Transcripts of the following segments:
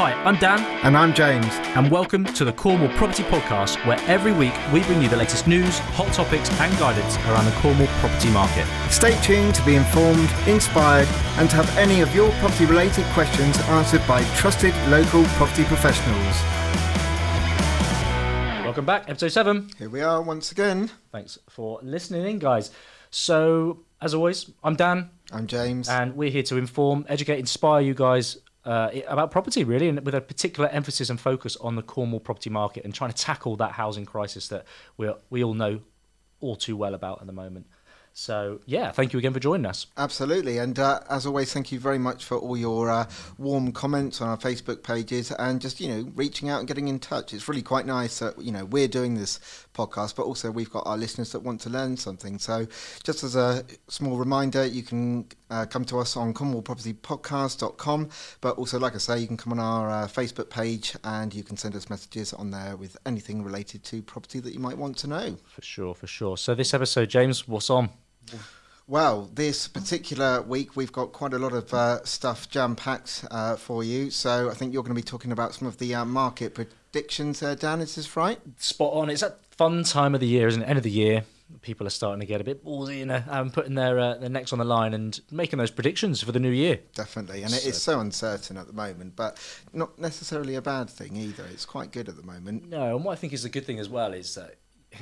Hi, I'm Dan. And I'm James. And welcome to the Cornwall Property Podcast, where every week we bring you the latest news, hot topics and guidance around the Cornwall property market. Stay tuned to be informed, inspired and to have any of your property related questions answered by trusted local property professionals. Welcome back, episode 7. Here we are once again. Thanks for listening in, guys. So, as always, I'm Dan. I'm James. And we're here to inform, educate, inspire you guys about property, really, and with a particular emphasis and focus on the Cornwall property market and trying to tackle that housing crisis that we all know all too well about at the moment. So, yeah, thank you again for joining us. Absolutely. And as always, thank you very much for all your warm comments on our Facebook pages and just, reaching out and getting in touch. It's really quite nice that, we're doing this podcast, but also we've got our listeners that want to learn something. So just as a small reminder, you can come to us on cornwallpropertypodcast.com. But also, like I say, you can come on our Facebook page and you can send us messages on there with anything related to property that you might want to know. For sure. So this episode, James, what's on? Well, this particular week we've got quite a lot of stuff jam-packed for you. So I think you're going to be talking about some of the market predictions there, Dan, is this right? Spot on. It's that fun time of the year, isn't it? End of the year. People are starting to get a bit ballsy, putting their necks on the line and making those predictions for the new year. Definitely, and it is so uncertain at the moment, but not necessarily a bad thing either. It's quite good at the moment. No, and what I think is a good thing as well is that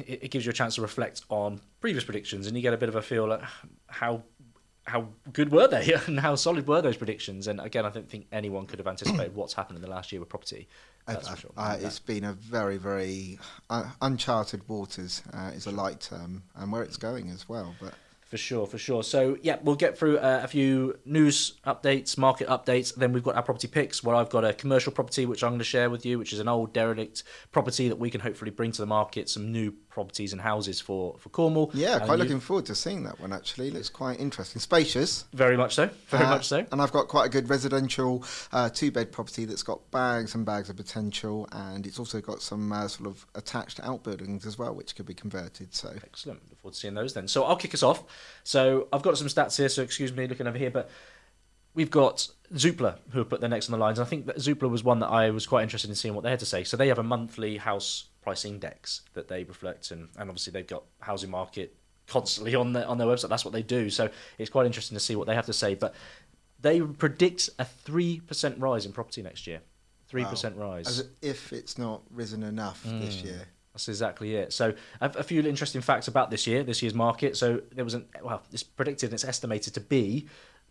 it gives you a chance to reflect on previous predictions, and you get a bit of a feel like how good were they and how solid were those predictions. And again, I don't think anyone could have anticipated what's happened in the last year with property. That's for sure. It's been a very, very uncharted waters is a light term, and where it's going as well. But For sure. So, yeah, we'll get through a few news updates, market updates. Then we've got our property picks, where I've got a commercial property, which I'm going to share with you, which is an old derelict property that we can hopefully bring to the market, some new properties and houses for Cornwall. Yeah, quite looking forward to seeing that one, actually. Looks quite interesting. Spacious. Very much so. And I've got quite a good residential two-bed property that's got bags and bags of potential, and it's also got some sort of attached outbuildings as well, which could be converted. So excellent. Look forward to seeing those then. So I'll kick us off. So I've got some stats here, so excuse me looking over here, but we've got Zoopla, who have put their necks on the lines. And I think that Zoopla was one that I was quite interested in seeing what they had to say. So they have a monthly house price index that they reflect, and obviously they've got housing market constantly on their website. That's what they do. So it's quite interesting to see what they have to say. But they predict a 3% rise in property next year. 3% rise. As if it's not risen enough this year. That's exactly it. So a few interesting facts about this year's market. So there was it's predicted and it's estimated to be,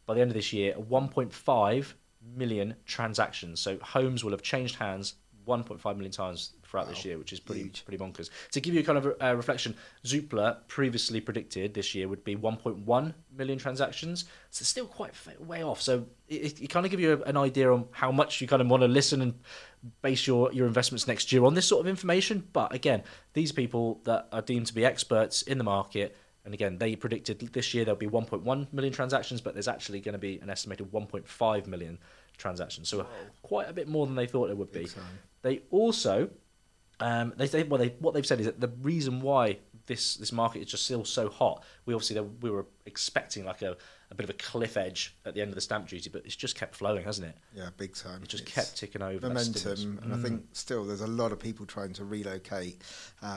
by the end of this year, 1.5 million transactions. So homes will have changed hands 1.5 million times throughout this year, which is pretty bonkers. To give you kind of a reflection, Zoopla previously predicted this year would be 1.1 million transactions. So it's still quite way off. So it kind of give you an idea on how much you kind of want to listen and base your investments next year on this sort of information. But again, these people that are deemed to be experts in the market, and again, they predicted this year there'll be 1.1 million transactions, but there's actually going to be an estimated 1.5 million transactions. So quite a bit more than they thought it would be. They also, what they've said is that the reason why this market is just still so hot, we were expecting like a bit of a cliff edge at the end of the stamp duty, but it's just kept flowing, hasn't it? Yeah, big time. It just kept ticking over. Momentum, and I think still there's a lot of people trying to relocate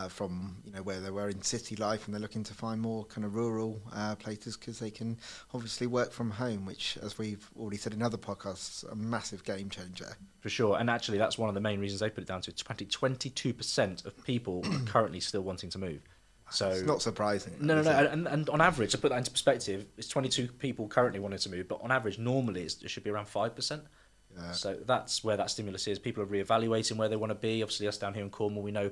from where they were in city life, and they're looking to find more kind of rural places because they can obviously work from home, which, as we've already said in other podcasts, a massive game changer. For sure, and actually that's one of the main reasons they put it down to. 22% of people are currently still wanting to move. So it's not surprising. No. And on average, to put that into perspective, it's 22 people currently wanting to move, but on average, normally it should be around 5%. Yeah. So that's where that stimulus is. People are reevaluating where they want to be. Obviously, us down here in Cornwall, we know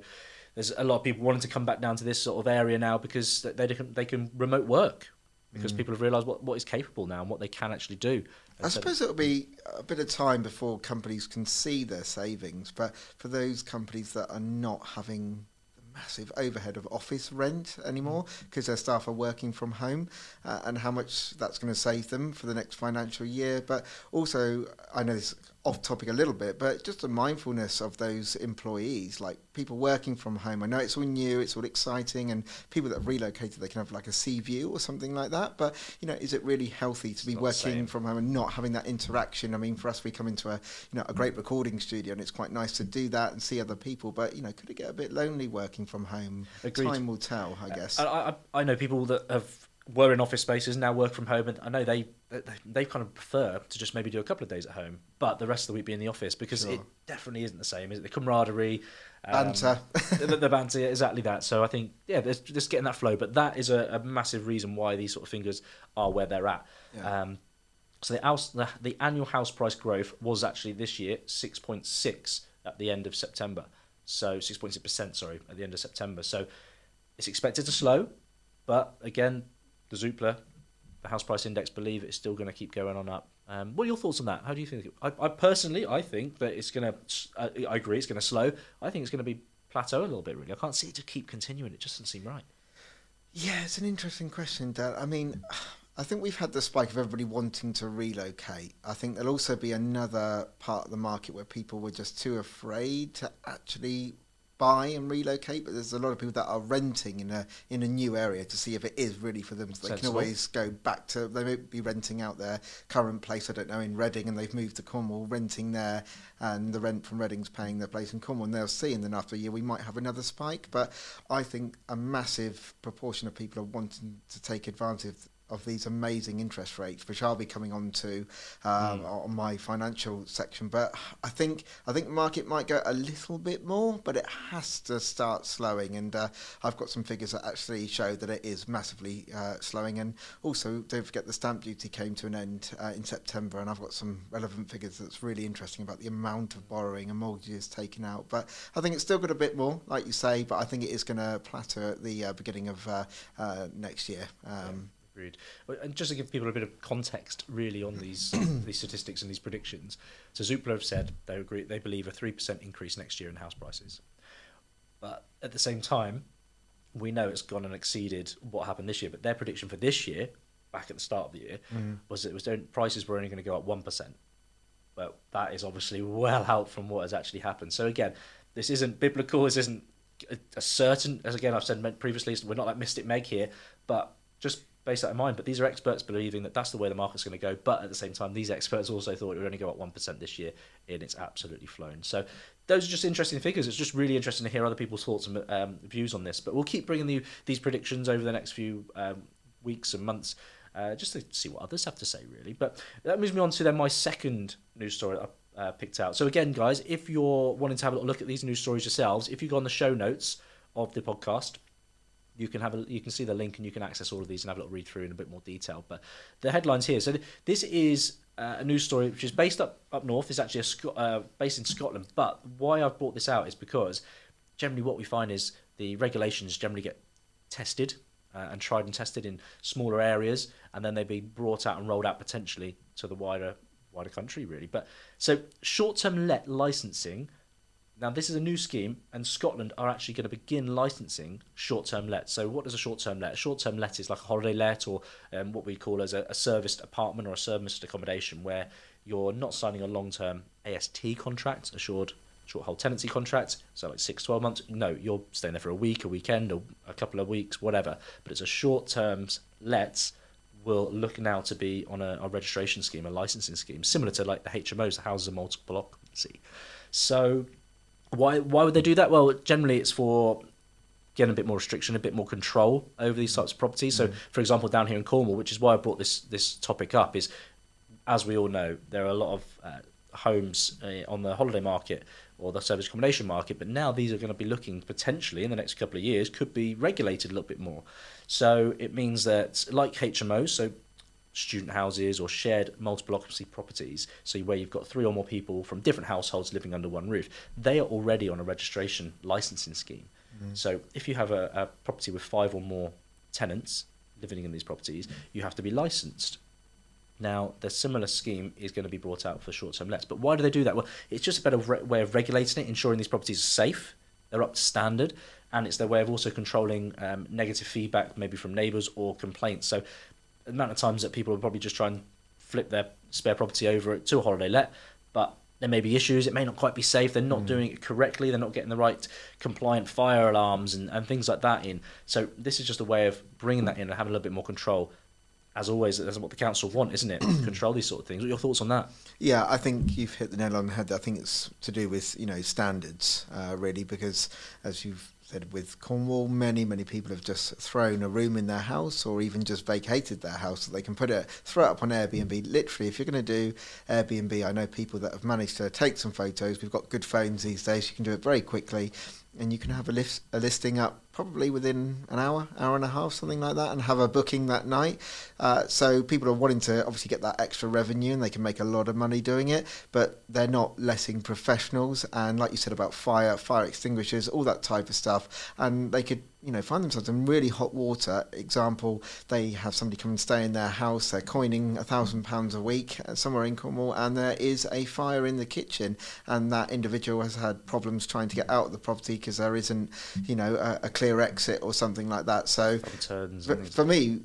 there's a lot of people wanting to come back down to this sort of area now because they can remote work. Because people have realised what is capable now and what they can actually do. I suppose it'll be a bit of time before companies can see their savings, but for those companies that are not having massive overhead of office rent anymore because their staff are working from home, and how much that's going to save them for the next financial year. But also, I know this off topic a little bit, but just a mindfulness of those employees, like people working from home. I know it's all new, it's all exciting, and people that have relocated, they can have like a sea view or something like that. But, you know, is it really healthy to be working from home and not having that interaction? I mean, for us, we come into a great recording studio, and it's quite nice to do that and see other people. But, you know, could it get a bit lonely working from home? Agreed. Time will tell, I guess. I know people that were in office spaces now work from home, and I know they kind of prefer to just maybe do a couple of days at home, but the rest of the week be in the office, because it definitely isn't the same, is it? The camaraderie, banter, the banter, exactly that. So I think, yeah, there's just getting that flow, but that is a massive reason why these sort of figures are where they're at. Yeah. So the annual house price growth was actually this year 6.6 at the end of September. So 6.6%, sorry, at the end of September. So it's expected to slow, but again, the Zoopla, the house price index, believe it's still going to keep going on up. What are your thoughts on that? How do you think? I personally think that it's going to. I agree, it's going to slow. I think it's going to be plateau a little bit. Really, I can't see it to keep continuing. It just doesn't seem right. Yeah, it's an interesting question, Dad. I mean, I think we've had the spike of everybody wanting to relocate. I think there'll also be another part of the market where people were just too afraid to actually buy and relocate, but there's a lot of people that are renting in a new area to see if it is really for them. So they can always go back to, they may be renting out their current place, I don't know, in Reading, and they've moved to Cornwall, renting there, and the rent from Reading's paying their place in Cornwall, and they'll see, and then after a year we might have another spike. But I think a massive proportion of people are wanting to take advantage of these amazing interest rates, which I'll be coming on to on my financial section. But I think the market might go a little bit more, but it has to start slowing. And I've got some figures that actually show that it is massively slowing. And also, don't forget the stamp duty came to an end in September, and I've got some relevant figures that's really interesting about the amount of borrowing and mortgages taken out. But I think it's still got a bit more, like you say, but I think it is going to plateau at the beginning of next year. Agreed. And just to give people a bit of context, really, on these these statistics and these predictions, so Zoopla have said they believe a 3% increase next year in house prices. But at the same time, we know it's gone and exceeded what happened this year. But their prediction for this year, back at the start of the year, was that prices were only going to go up 1%. But that is obviously well out from what has actually happened. So again, this isn't biblical. This isn't a certain, as again I've said previously, we're not like Mystic Meg here, but just base that in mind. But these are experts believing that that's the way the market's going to go. But at the same time, these experts also thought it would only go up 1% this year, and it's absolutely flown. So those are just interesting figures. It's just really interesting to hear other people's thoughts and views on this. But we'll keep bringing you these predictions over the next few weeks and months, just to see what others have to say, really. But that moves me on to then my second news story that I picked out. So again, guys, if you're wanting to have a little look at these news stories yourselves, if you go on the show notes of the podcast, you can see the link and you can access all of these and have a little read through in a bit more detail. But the headlines here. So this is a news story which is based up north. It's actually based in Scotland. But why I've brought this out is because generally what we find is the regulations generally get tested and tried and tested in smaller areas, and then they be brought out and rolled out potentially to the wider country, really. But so short-term let licensing. Now, this is a new scheme, and Scotland are actually going to begin licensing short-term let. So what is a short-term let? A short-term let is like a holiday let, or what we call as a serviced apartment or a serviced accommodation, where you're not signing a long-term AST contract, a short-hold tenancy contract, so like 6-12 months. No, you're staying there for a week, a weekend, or a couple of weeks, whatever. But it's a short-term let. Will look now to be on a registration scheme, a licensing scheme, similar to like the HMOs, the houses of multiple occupancy. So why would they do that? Well, generally it's for getting a bit more restriction, a bit more control over these types of properties. So, for example, down here in Cornwall, which is why I brought this topic up, is, as we all know, there are a lot of homes on the holiday market or the service accommodation market, but now these are going to be looking potentially in the next couple of years could be regulated a little bit more. So it means that, like HMOs, so student houses or shared multiple occupancy properties, so where you've got 3 or more people from different households living under one roof, they are already on a registration licensing scheme. So if you have a property with 5 or more tenants living in these properties, you have to be licensed. Now, the similar scheme is going to be brought out for short-term lets. But why do they do that? Well, it's just a better way of regulating it, ensuring these properties are safe, they're up to standard, and it's their way of also controlling negative feedback, maybe from neighbours or complaints. So the amount of times that people will probably just try and flip their spare property over to a holiday let, but there may be issues. It may not quite be safe. They're not doing it correctly. They're not getting the right compliant fire alarms and things like that in. So this is just a way of bringing that in and having a little bit more control. As always, that's what the council want, isn't it? Control these sort of things. What are your thoughts on that? Yeah, I think you've hit the nail on the head. I think it's to do with, standards, really, because as you've said with Cornwall, many people have just thrown a room in their house or even just vacated their house so they can throw it up on Airbnb. Literally, if you're going to do Airbnb, I know people that have managed to take some photos. We've got good phones these days. You can do it very quickly, and you can have a listing up probably within an hour and a half, something like that, and have a booking that night. So people are wanting to obviously get that extra revenue, and they can make a lot of money doing it, but they're not letting professionals, and like you said about fire extinguishers, all that type of stuff, and they could find themselves in really hot water. Example, they have somebody come and stay in their house, they're coining £1,000 a week somewhere in Cornwall, and there is a fire in the kitchen, and that individual has had problems trying to get out of the property because there isn't a clear exit or something like that. So for me,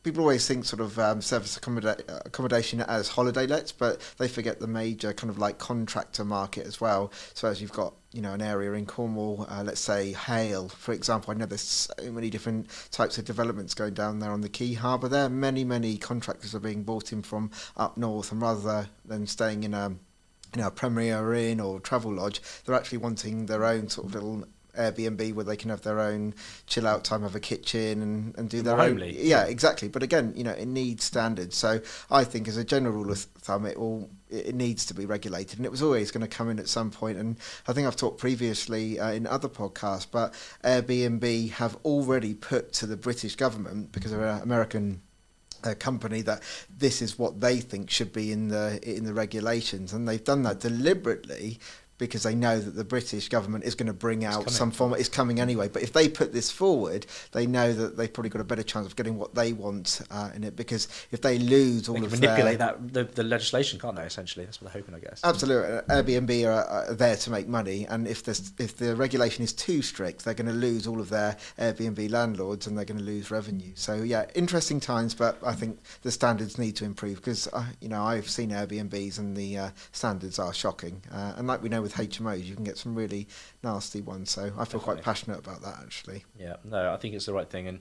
people always think sort of service accommodation as holiday lets, but they forget the major kind of like contractor market as well. So as you've got an area in Cornwall, let's say Hale, for example. I know there's so many different types of developments going down there on the Quay Harbour there. Many contractors are being brought in from up north, and rather than staying in a Premier Inn or Travel Lodge, they're actually wanting their own sort of little Airbnb where they can have their own chill out time, have a kitchen and do their own. Yeah, exactly. But again, it needs standards. So I think as a general rule of thumb, it needs to be regulated, and it was always going to come in at some point. And I think I've talked previously in other podcasts, but Airbnb have already put to the British government, because they're an American company, that this is what they think should be in the regulations, and they've done that deliberately because they know that the British government is going to bring out some form. It's coming anyway. But if they put this forward, they know that they've probably got a better chance of getting what they want in it. Because if they lose all of manipulate the legislation, can't they? Essentially, that's what they're hoping, I guess. Absolutely, Airbnb are there to make money, and if the regulation is too strict, they're going to lose all of their Airbnb landlords, and they're going to lose revenue. So yeah, interesting times, but I think the standards need to improve, because I've seen Airbnbs and the standards are shocking, and like we know with HMOs, you can get some really nasty ones. So I feel quite passionate about that, actually. Yeah, no, I think it's the right thing. And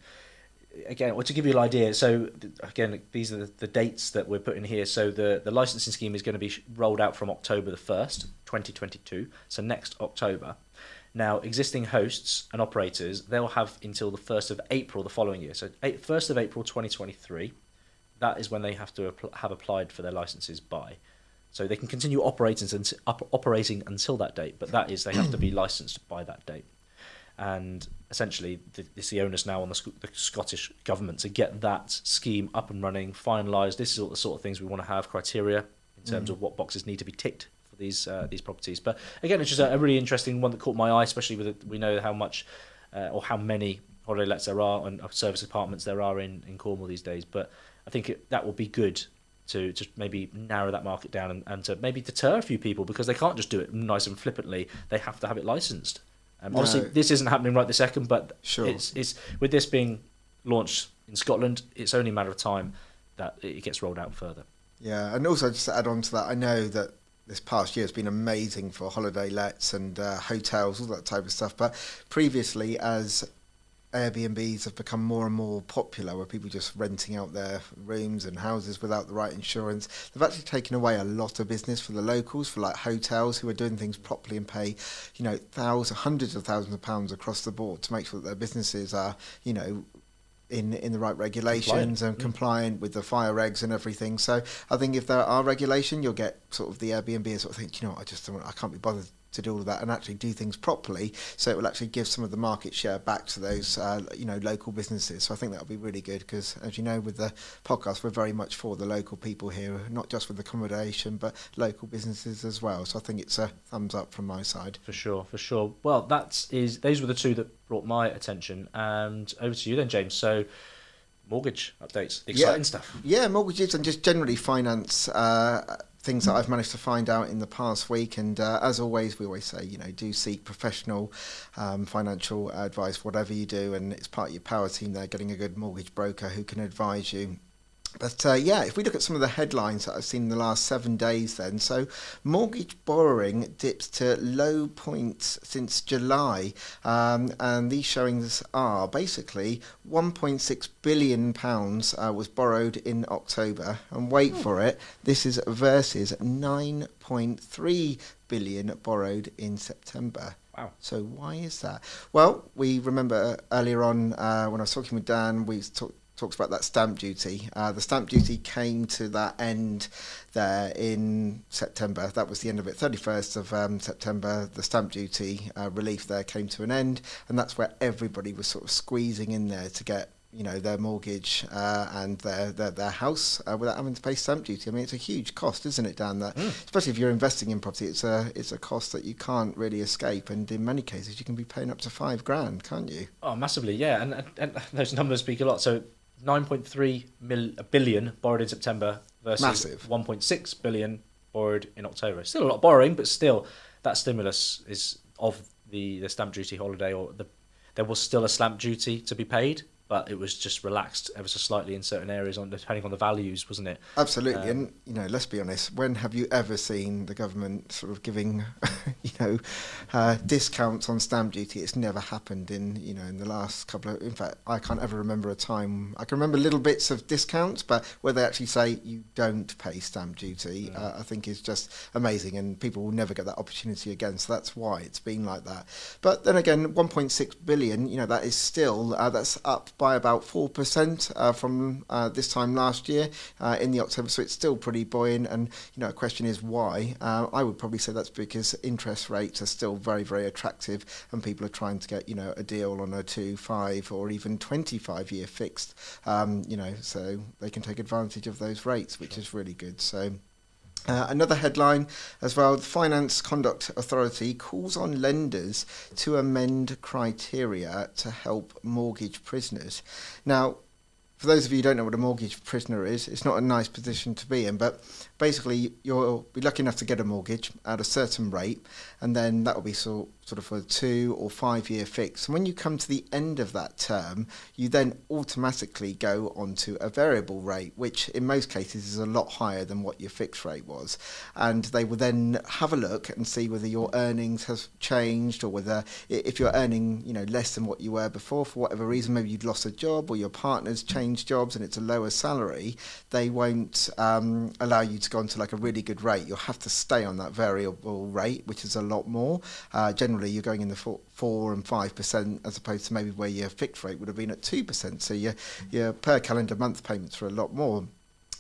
again, to give you an idea, so again, these are the dates that we're putting here. So the licensing scheme is going to be rolled out from October the 1st, 2022, so next October. Now, existing hosts and operators, they'll have until the 1st of April the following year. So 1st of April 2023, that is when they have to have applied for their licenses by. So they can continue operating until that date, but that is, they have to be licensed by that date. And essentially, it's the onus now on the Scottish government to get that scheme up and running, finalised. This is all the sort of things we want to have, criteria in terms of what boxes need to be ticked for these properties. But again, it's just a really interesting one that caught my eye, especially with we know how much or how many holiday lets there are and service apartments there are in Cornwall these days. But I think that will be good to just maybe narrow that market down and to maybe deter a few people, because they can't just do it nice and flippantly. They have to have it licensed. Obviously, this isn't happening right this second, but sure. It's with this being launched in Scotland, it's only a matter of time that it gets rolled out further. Yeah, and also just to add on to that, I know that this past year has been amazing for holiday lets and hotels, all that type of stuff. But previously, as Airbnbs have become more and more popular, where people just renting out their rooms and houses without the right insurance, they've actually taken away a lot of business for the locals, for like hotels who are doing things properly and pay, hundreds of thousands of pounds across the board to make sure that their businesses are, in the right regulations and compliant with the fire regs and everything. So I think if there are regulation, you'll get sort of the Airbnb sort of think, I can't be bothered to do all of that and actually do things properly, so it will actually give some of the market share back to those local businesses. So I think that'll be really good, because as you know, with the podcast, we're very much for the local people here, not just with accommodation but local businesses as well. So I think it's a thumbs up from my side. For sure. Well, those were the two that brought my attention, and over to you then, James. So mortgage updates, the exciting stuff. Yeah, mortgages and just generally finance things that I've managed to find out in the past week. And as always, we always say, do seek professional financial advice, whatever you do. And it's part of your power team there, getting a good mortgage broker who can advise you But yeah, if we look at some of the headlines that I've seen in the last 7 days then, so mortgage borrowing dips to low points since July, and these showings are basically £1.6 billion was borrowed in October, and wait for it, this is versus 9.3 billion borrowed in September. Wow. So why is that? Well, we remember earlier on when I was talking with Dan, we talked about that stamp duty. The stamp duty came to that end there in September. That was the end of it. 31st of September, the stamp duty relief there came to an end, and that's where everybody was sort of squeezing in there to get their mortgage and their house without having to pay stamp duty. I mean, it's a huge cost, isn't it, Dan? That especially if you're investing in property, it's a cost that you can't really escape, and in many cases you can be paying up to £5,000, can't you? Oh, massively, yeah. And those numbers speak a lot. So 9.3 billion borrowed in September versus Massive. 1.6 billion borrowed in October. Still a lot of borrowing, but still that stimulus is of the stamp duty holiday, or there was still a stamp duty to be paid, but it was just relaxed ever so slightly in certain areas depending on the values, wasn't it? Absolutely. And, let's be honest, when have you ever seen the government sort of giving, discounts on stamp duty? It's never happened in the last couple of, in fact, I can't ever remember a time. I can remember little bits of discounts, but where they actually say you don't pay stamp duty, I think is just amazing, and people will never get that opportunity again. So that's why it's been like that. But then again, 1.6 billion, that is still, that's up by about 4% from this time last year in the October, so it's still pretty buoyant. And a question is why. I would probably say that's because interest rates are still very, very attractive, and people are trying to get a deal on a 2, 5, or even 25-year fixed, so they can take advantage of those rates, which is really good. So. Another headline as well, the Finance Conduct Authority calls on lenders to amend criteria to help mortgage prisoners. Now, for those of you who don't know what a mortgage prisoner is, it's not a nice position to be in, but basically you'll be lucky enough to get a mortgage at a certain rate, and then that will be sort of for a 2 or 5 year fix. And when you come to the end of that term, you then automatically go onto a variable rate, which in most cases is a lot higher than what your fixed rate was. And they will then have a look and see whether your earnings have changed, or whether if you're earning less than what you were before for whatever reason, maybe you'd lost a job or your partner's changed jobs and it's a lower salary, they won't allow you to go onto like a really good rate. You'll have to stay on that variable rate, which is a lot more. Generally, you're going in the 4 and 5%, as opposed to maybe where your fixed rate would have been at 2%. So your per calendar month payments are a lot more.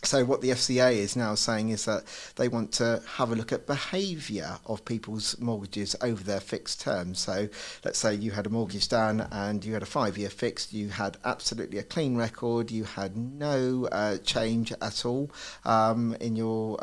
So what the FCA is now saying is that they want to have a look at behaviour of people's mortgages over their fixed term. So let's say you had a mortgage down and you had a 5-year fixed, you had absolutely a clean record, you had no change at all in your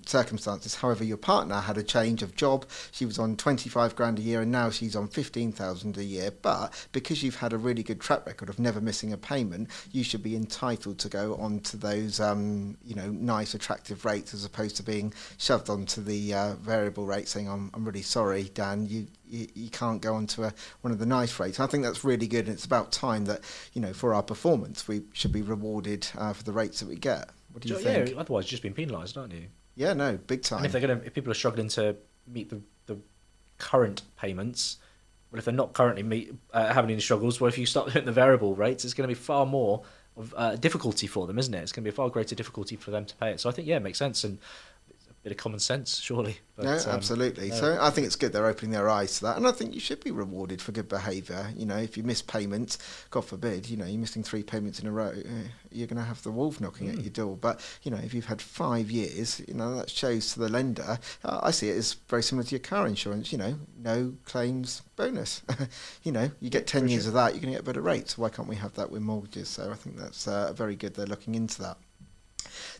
circumstances. However, your partner had a change of job. She was on 25 grand a year and now she's on 15,000 a year. But because you've had a really good track record of never missing a payment, you should be entitled to go on to those nice attractive rates, as opposed to being shoved onto the variable rate, saying I'm really sorry, Dan, you can't go on to one of the nice rates. I think that's really good, and it's about time that for our performance we should be rewarded for the rates that we get. What do you think? Yeah, otherwise you're just being penalised, aren't you? Yeah, no, big time. And if people are struggling to meet the current payments, well, if they're not currently having any struggles, well, if you start hitting the variable rates, it's going to be far more of difficulty for them, isn't it? It's going to be a far greater difficulty for them to pay it. So I think, it makes sense, and it's a bit of common sense, surely. But, no, absolutely. So I think it's good they're opening their eyes to that, and I think you should be rewarded for good behaviour. If you miss payments, God forbid, you're missing 3 payments in a row, you're going to have the wolf knocking at your door. But if you've had 5 years, that shows to the lender. I see it as very similar to your car insurance. No claims bonus. You get 10 years of that, you're going to get better rates. Why can't we have that with mortgages? So I think that's very good. They're looking into that.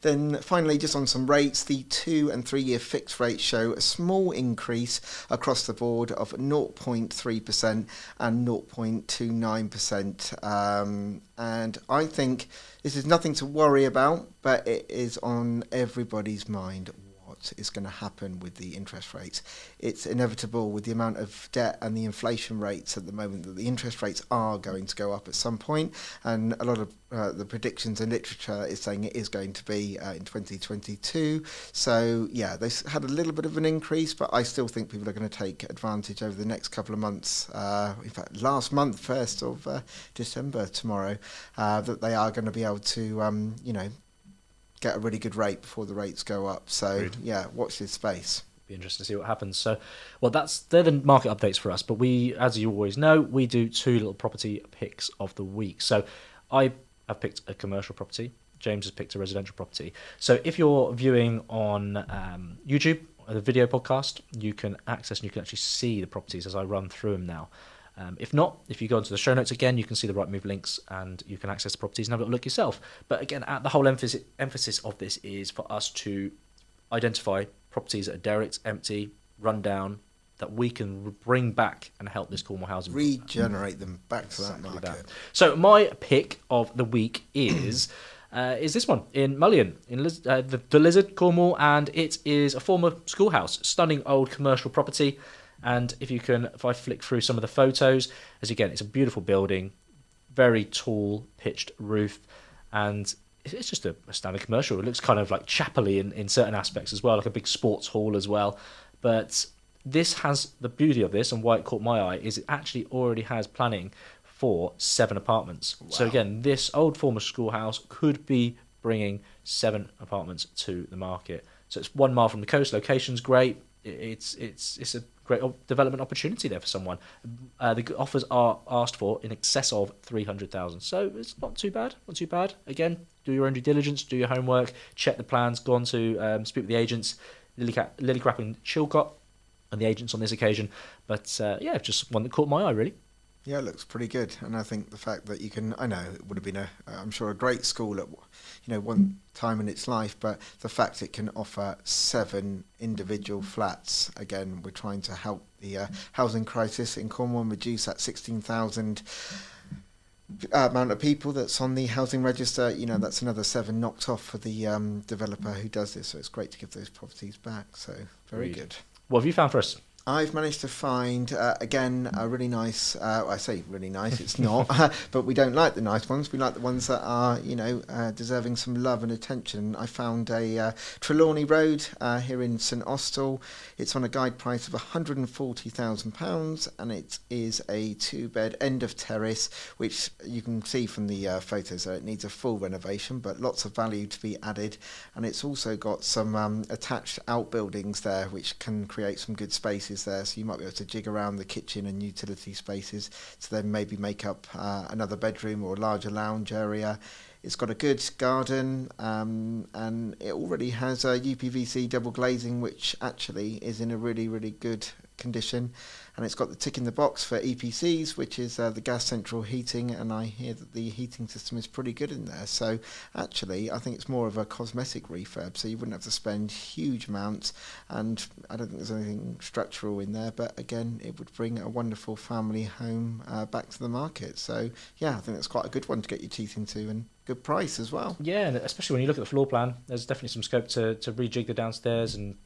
Then finally, just on some rates, the 2 and 3 year fixed rates show a small increase across the board of 0.3% and 0.29%. And I think this is nothing to worry about, but it is on everybody's mind. What what is going to happen with the interest rates. It's inevitable with the amount of debt and the inflation rates at the moment that the interest rates are going to go up at some point, and a lot of the predictions in literature is saying it is going to be in 2022. So yeah, they had a little bit of an increase, but I still think people are going to take advantage over the next couple of months. In fact, last month, 1st of December, tomorrow, that they are going to be able to, get a really good rate before the rates go up. So Agreed. yeah, watch this space. Be interesting to see what happens. So, well, they're the market updates for us. But we, as you always know, we do 2 little property picks of the week. So I have picked a commercial property. James has picked a residential property. So if you're viewing on YouTube, the video podcast, you can access and you can actually see the properties as I run through them now. If not, if you go into the show notes again, you can see the Rightmove links and you can access the properties and have a look yourself. But again, the whole emphasis of this is for us to identify properties that are derelict, empty, run down, that we can bring back and help this Cornwall housing. Regenerate them back to that market. That. So my pick of the week is this one in Mullion, in the Lizard, Cornwall, and it is a former schoolhouse, stunning old commercial property. And if I flick through some of the photos, as again, it's a beautiful building, very tall, pitched roof, and it's just a standard commercial. It looks kind of like chapel-y in certain aspects as well, like a big sports hall as well. But this has the beauty of this, and why it caught my eye, is it actually already has planning for 7 apartments. Wow. So again, this old former schoolhouse could be bringing 7 apartments to the market. So it's 1 mile from the coast. Location's great. It's a great development opportunity there for someone. The offers are asked for in excess of 300,000. So it's not too bad. Not too bad. Again, do your own due diligence, do your homework, check the plans, go on to speak with the agents, Lillycrap and Chilcott, and the agents on this occasion. But just one that caught my eye really. Yeah, it looks pretty good, and I think the fact that you can, I know it would have been I'm sure a great school at, one time in its life, but the fact it can offer 7 individual flats, again, we're trying to help the housing crisis in Cornwall and reduce that 16,000 amount of people that's on the housing register. That's another 7 knocked off for the developer who does this, so it's great to give those properties back, so very good. What have you found for us? I've managed to find, again, a really nice, I say really nice, it's not, but we don't like the nice ones. We like the ones that are, deserving some love and attention. I found a Trelawney Road here in St Austell. It's on a guide price of £140,000, and it is a 2-bed End of Terrace, which you can see from the photos there. It needs a full renovation, but lots of value to be added. And it's also got some attached outbuildings there, which can create some good spaces there, so you might be able to jig around the kitchen and utility spaces to then maybe make up another bedroom or a larger lounge area. It's got a good garden, and it already has a UPVC double glazing, which actually is in a really, really good condition. And it's got the tick in the box for EPCs, which is the gas central heating, and I hear that the heating system is pretty good in there. So actually, I think it's more of a cosmetic refurb, so you wouldn't have to spend huge amounts, and I don't think there's anything structural in there, but again, it would bring a wonderful family home back to the market. So yeah, I think that's quite a good one to get your teeth into, and good price as well. Yeah, and especially when you look at the floor plan, there's definitely some scope to rejig the downstairs and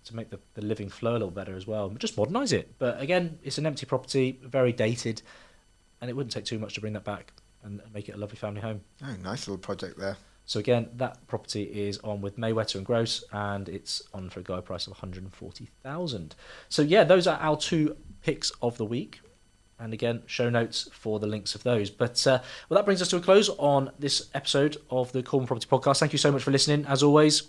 to make the living flow a little better as well. Just modernise it. But again, it's an empty property, very dated, and it wouldn't take too much to bring that back and make it a lovely family home. Oh, nice little project there. So again, that property is on with Mayweather and Gross, and it's on for a guide price of 140,000. So yeah, those are our 2 picks of the week. And again, show notes for the links of those. But that brings us to a close on this episode of the Cornwall Property Podcast. Thank you so much for listening, as always.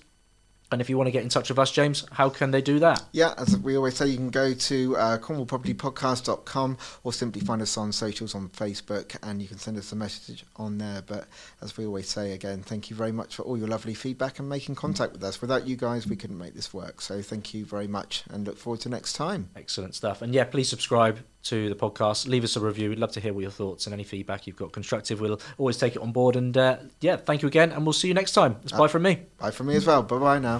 And if you want to get in touch with us, James, how can they do that? Yeah, as we always say, you can go to cornwallpropertypodcast.com or simply find us on socials on Facebook, and you can send us a message on there. But as we always say, again, thank you very much for all your lovely feedback and making contact with us. Without you guys, we couldn't make this work. So thank you very much, and look forward to next time. Excellent stuff. And yeah, please subscribe to the podcast. Leave us a review. We'd love to hear what your thoughts and any feedback you've got constructive. We'll always take it on board. And thank you again, and we'll see you next time. It's bye from me. Bye from me as well. Bye-bye now.